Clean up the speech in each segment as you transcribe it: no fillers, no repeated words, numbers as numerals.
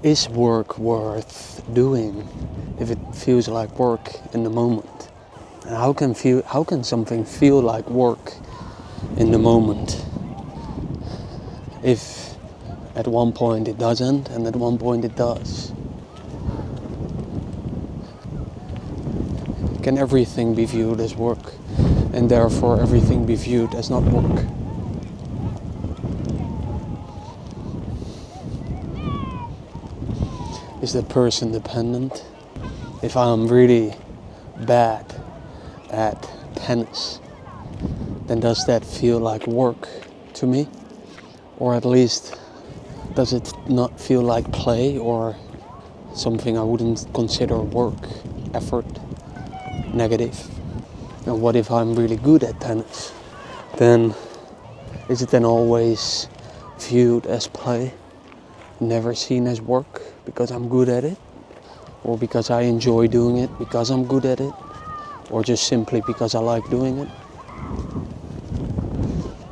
is work worth doing if it feels like work in the moment? And how can something feel like work in the moment if at one point it doesn't and at one point it does? Can everything be viewed as work and therefore everything be viewed as not work? Is that person dependent? If I'm really bad at tennis, then does that feel like work to me? Or at least, does it not feel like play or something I wouldn't consider work, effort, negative? And what if I'm really good at tennis? Then is it then always viewed as play, never seen as work because I'm good at it? Or because I enjoy doing it because I'm good at it? Or just simply because I like doing it?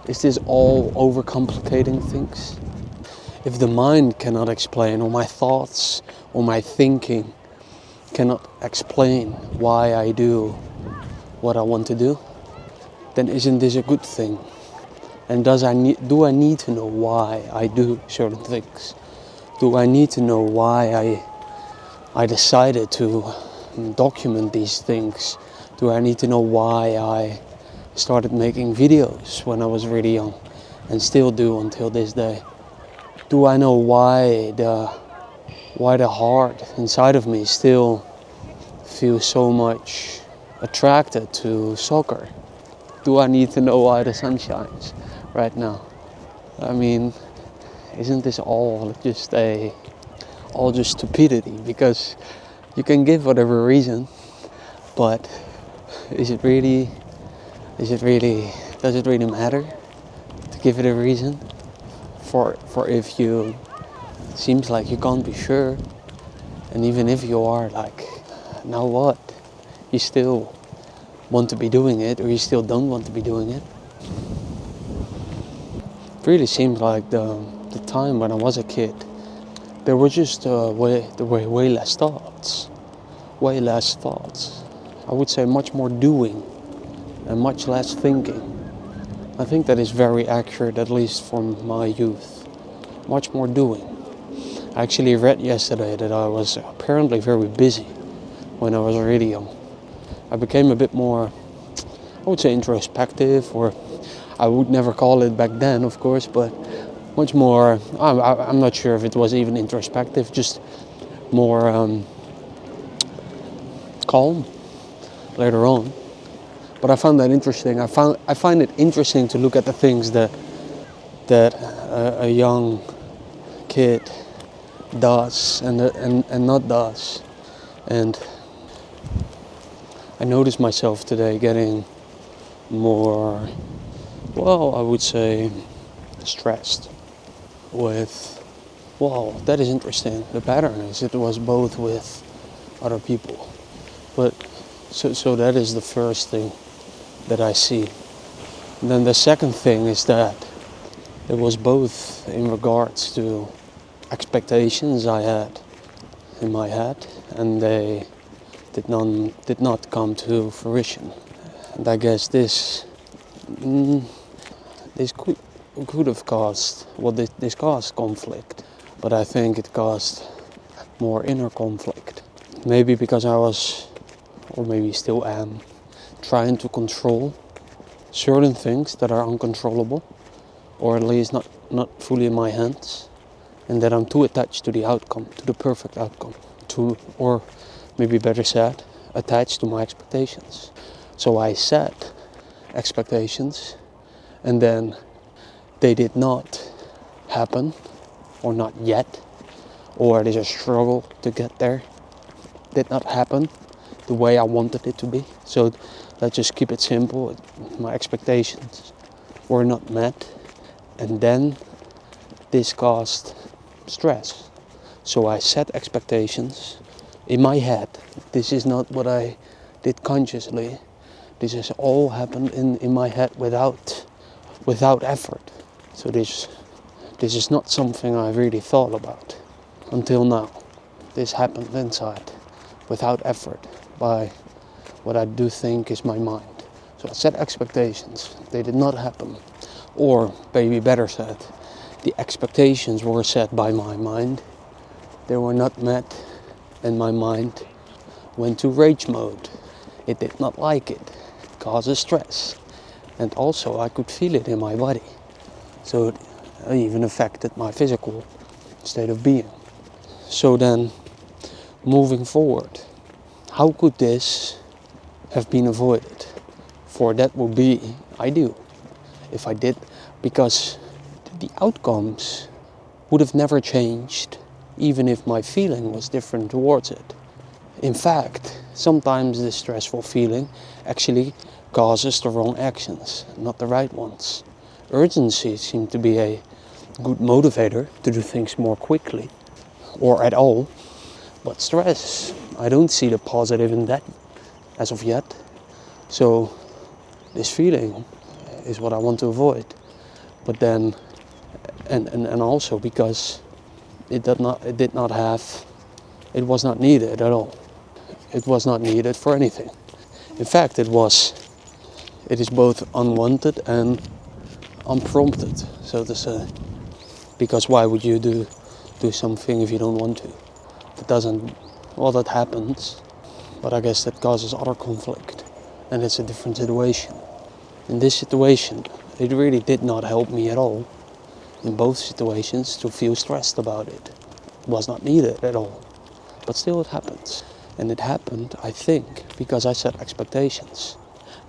Is this all overcomplicating things? If the mind cannot explain, or my thoughts or my thinking cannot explain why I do what I want to do, then isn't this a good thing? And do I need to know why I do certain things? Do I need to know why I decided to document these things? Do I need to know why I started making videos when I was really young and still do until this day? Do I know why the heart inside of me still feels so much attracted to soccer? Do I need to know why the sun shines right now? I mean, isn't this all just stupidity? Because you can give whatever reason, but does it really matter to give it a reason? For if you, seems like you can't be sure, and even if you are, like, now what? You still want to be doing it, or you still don't want to be doing it? It really seems like the time when I was a kid, there were just way less thoughts. Way less thoughts. I would say much more doing and much less thinking. I think that is very accurate, at least from my youth. Much more doing. I actually read yesterday that I was apparently very busy when I was really young. I became a bit more, I would say, introspective, or I would never call it back then, of course, but much more, I'm not sure if it was even introspective, just more calm later on. But I found that interesting. I find it interesting to look at the things that a young kid does and not does. And I noticed myself today getting more, well, I would say, stressed with, wow, that is interesting. The pattern is it was both with other people. But so that is the first thing that I see. And then the second thing is that it was both in regards to expectations I had in my head, and they did not come to fruition. And I guess this could have caused, well, this caused conflict, but I think it caused more inner conflict. Maybe because I was, or maybe still am, trying to control certain things that are uncontrollable, or at least not fully in my hands, and that I'm too attached to the outcome, to the perfect outcome, or maybe better said, attached to my expectations. So I set expectations, and then they did not happen, or not yet, or it is a struggle to get there, did not happen the way I wanted it to be. So let's just keep it simple. My expectations were not met, and then this caused stress. So I set expectations in my head. This is not what I did consciously. This has all happened in my head without effort. So this is not something I really thought about. until now. This happened inside, without effort, by what I do think is my mind. So I set expectations, they did not happen. Or, maybe better said, the expectations were set by my mind, they were not met, and my mind went to rage mode. It did not like it. It causes stress. And also I could feel it in my body. So it even affected my physical state of being. So then, moving forward, how could this have been avoided? For that would be ideal if I did, because the outcomes would have never changed even if my feeling was different towards it. In fact, sometimes this stressful feeling actually causes the wrong actions, not the right ones. Urgency seemed to be a good motivator to do things more quickly, or at all. But stress, I don't see the positive in that as of yet. So this feeling is what I want to avoid. But then, and also because it was not needed at all. It was not needed for anything. In fact, it is both unwanted and unprompted, so to say. Because why would you do something if you don't want to? That happens, but I guess that causes other conflict, and it's a different situation. In this situation, it really did not help me at all, in both situations, to feel stressed about it. It was not needed at all, but still it happens. And it happened, I think, because I set expectations,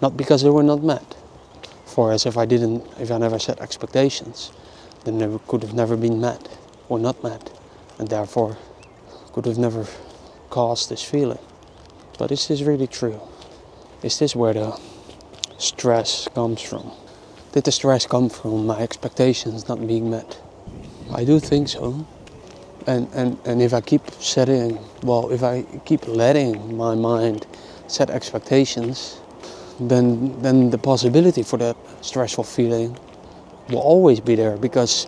not because they were not met. For as if I never set expectations, then they could have never been met, or not met, and therefore could have never caused this feeling. But is this really true? Is this where the stress comes from? Did the stress come from my expectations not being met? I do think so. And if I keep letting my mind set expectations, then the possibility for that stressful feeling will always be there, because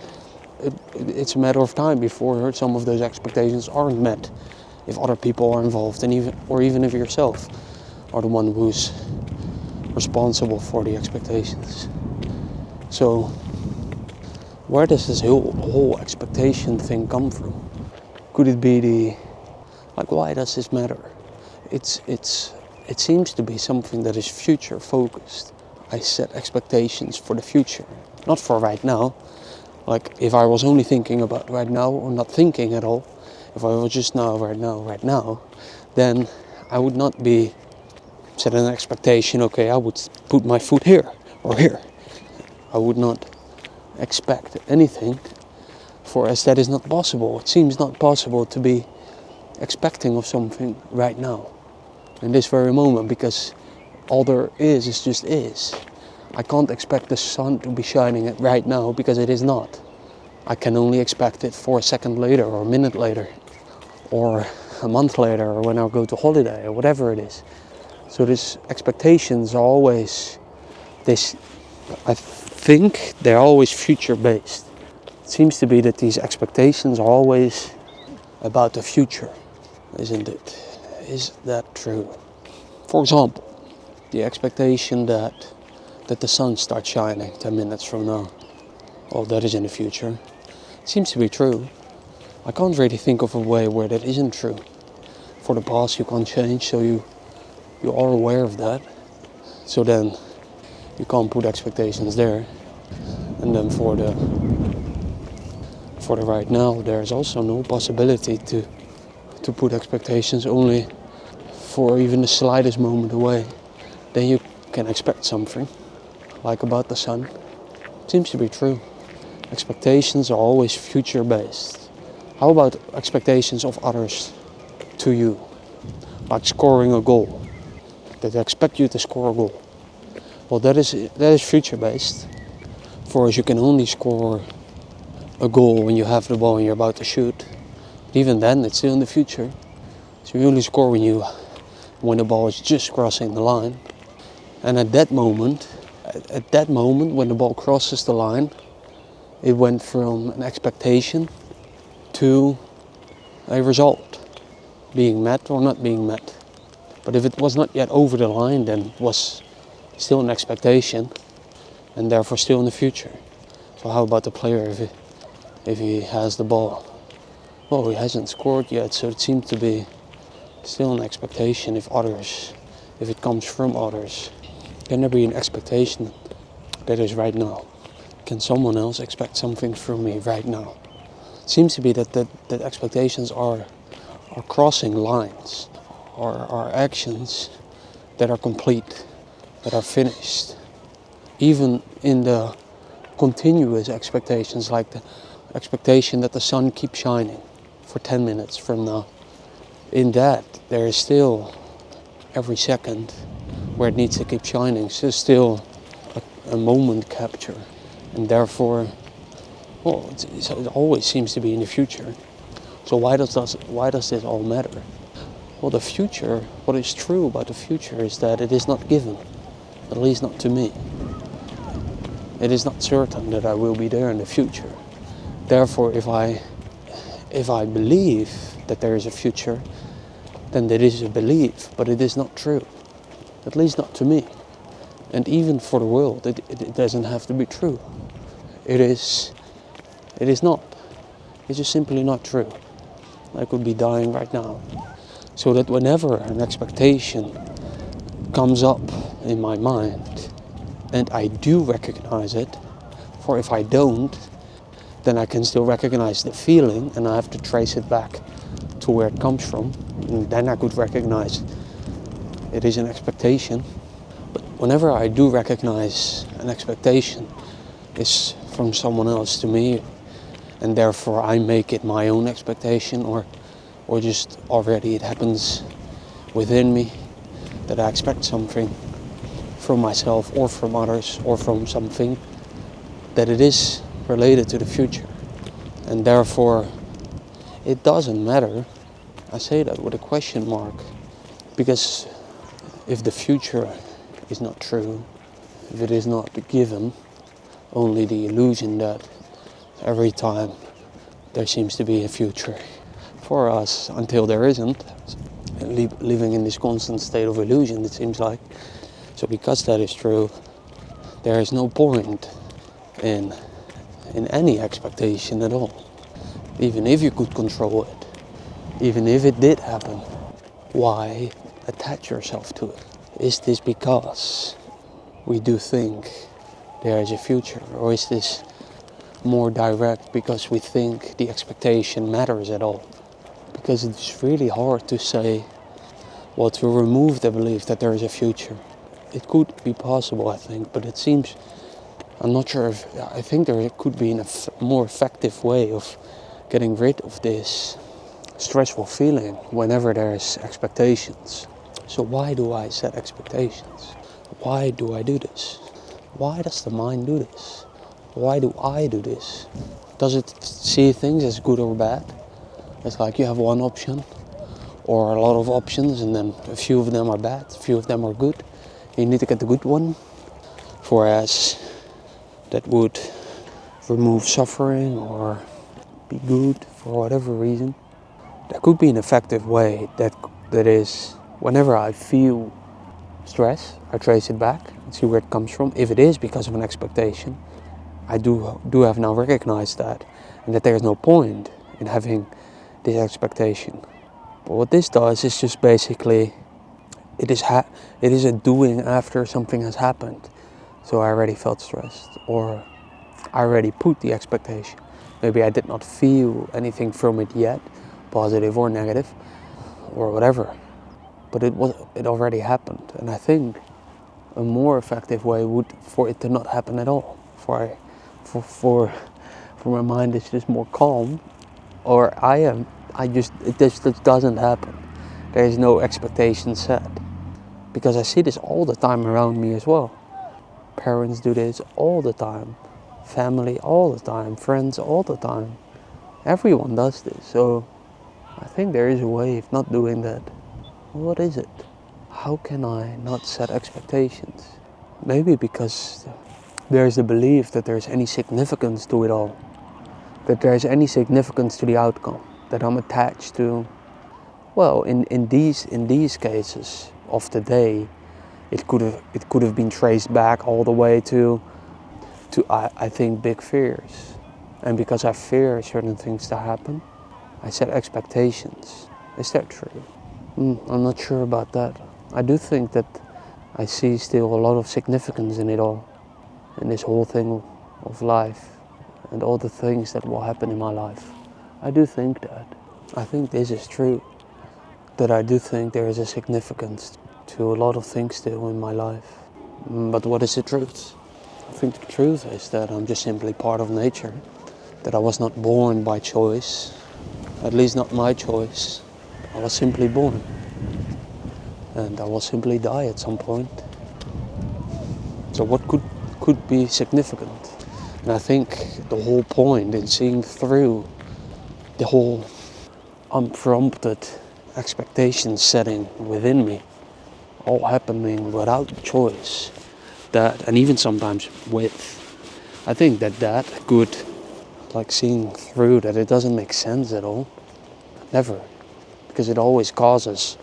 it's a matter of time before some of those expectations aren't met, if other people are involved, and even if yourself are the one who's responsible for the expectations. So where does this whole expectation thing come from? Could it be why does this matter? It seems to be something that is future focused. I set expectations for the future, not for right now. Like if I was only thinking about right now or not thinking at all, if I was just right now, then I would not be setting an expectation, okay, I would put my foot here or here. I would not expect anything, for as that is not possible. It seems not possible to be expecting of something right now, in this very moment, because all there is just is. I can't expect the sun to be shining right now, because it is not. I can only expect it for a second later, or a minute later, or a month later, or when I go to holiday, or whatever it is. So these expectations are always I think they're always future based. It seems to be that these expectations are always about the future, isn't it? Is that true? For example, the expectation that the sun starts shining 10 minutes from now. Oh, that is in the future. It seems to be true. I can't really think of a way where that isn't true. For the past you can't change, so you are aware of that. So then you can't put expectations there. And then for the right now, there's also no possibility to put expectations only for even the slightest moment away. Then you can expect something, like about the sun. It seems to be true. Expectations are always future based. How about expectations of others to you? Like scoring a goal. That they expect you to score a goal. Well, that is future based. For as you can only score a goal when you have the ball and you're about to shoot. Even then, it's still in the future. So you only score when the ball is just crossing the line. And at that moment, when the ball crosses the line, it went from an expectation to a result being met or not being met. But if it was not yet over the line, then it was still an expectation and therefore still in the future. So how about the player if he has the ball? Well, he hasn't scored yet, so it seems to be still an expectation if it comes from others. Can there be an expectation that is right now? Can someone else expect something from me right now? It seems to be that expectations are crossing lines, are actions that are complete, that are finished. Even in the continuous expectations, like the expectation that the sun keeps shining for 10 minutes from now. In that, there is still every second where it needs to keep shining. So there's still a moment capture, and therefore, well, it always seems to be in the future. So why does this all matter? Well, the future, what is true about the future is that it is not given, at least not to me. It is not certain that I will be there in the future. Therefore, if I believe that there is a future, then that is a belief, but it is not true, at least not to me. And even for the world, it doesn't have to be true. It is not. It's just simply not true. I could be dying right now. So that whenever an expectation comes up in my mind, and I do recognize it, for if I don't, then I can still recognize the feeling, and I have to trace it back to where it comes from, and then I could recognize it is an expectation. But whenever I do recognize an expectation is from someone else to me, and therefore I make it my own expectation, or just already it happens within me that I expect something from myself or from others or from something, that it is related to the future. And therefore it doesn't matter. I say that with a question mark, because if the future is not true, if it is not given, only the illusion that every time there seems to be a future for us until there isn't, living in this constant state of illusion, it seems like. So because that is true, there is no point in any expectation at all. Even if you could control it, even if it did happen, why attach yourself to it? Is this because we do think there is a future, or is this more direct because we think the expectation matters at all? Because it's really hard to say, well, to remove the belief that there is a future. It could be possible, I think, but it seems, I'm not sure if, I think there could be a more effective way of getting rid of this stressful feeling whenever there is expectations. So why do I set expectations? Why do I do this? Why does the mind do this? Why do I do this? Does it see things as good or bad? It's like you have one option or a lot of options, and then a few of them are bad, a few of them are good. You need to get the good one, whereas that would remove suffering or be good for whatever reason. There could be an effective way that is, whenever I feel stress, I trace it back and see where it comes from. If it is because of an expectation, I do have now recognized that, and that there is no point in having this expectation. But what this does is just basically, it is a doing after something has happened. So I already felt stressed, or I already put the expectation. Maybe I did not feel anything from it yet, positive or negative, or whatever. But it already happened. And I think a more effective way would for it to not happen at all. For my mind is just more calm, or it just doesn't happen. There is no expectation set. Because I see this all the time around me as well. Parents do this all the time. Family all the time. Friends all the time. Everyone does this. So I think there is a way of not doing that. What is it? How can I not set expectations? Maybe because there is the belief that there is any significance to it all. That there is any significance to the outcome. that I'm attached to. Well, in these cases of the day, it could have been traced back all the way to I think big fears. And because I fear certain things to happen, I set expectations. Is that true? I'm not sure about that. I do think that I see still a lot of significance in it all, in this whole thing of life and all the things that will happen in my life. I do think that. I think this is true, that I do think there is a significance to a lot of things still in my life. But what is the truth? I think the truth is that I'm just simply part of nature, that I was not born by choice, at least not my choice. I was simply born, and I will simply die at some point. So what could be significant? And I think the whole point in seeing through the whole unprompted expectation setting within me, all happening without choice, that, and even sometimes with, I think that could, like seeing through that it doesn't make sense at all. Never. Because it always causes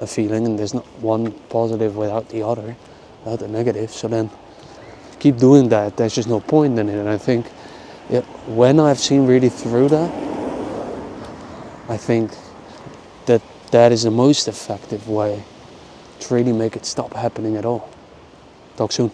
a feeling, and there's not one positive without the other, without the negative. So then keep doing that, there's just no point in it. And I think when I've seen really through that, I think that is the most effective way to really make it stop happening at all. Talk soon.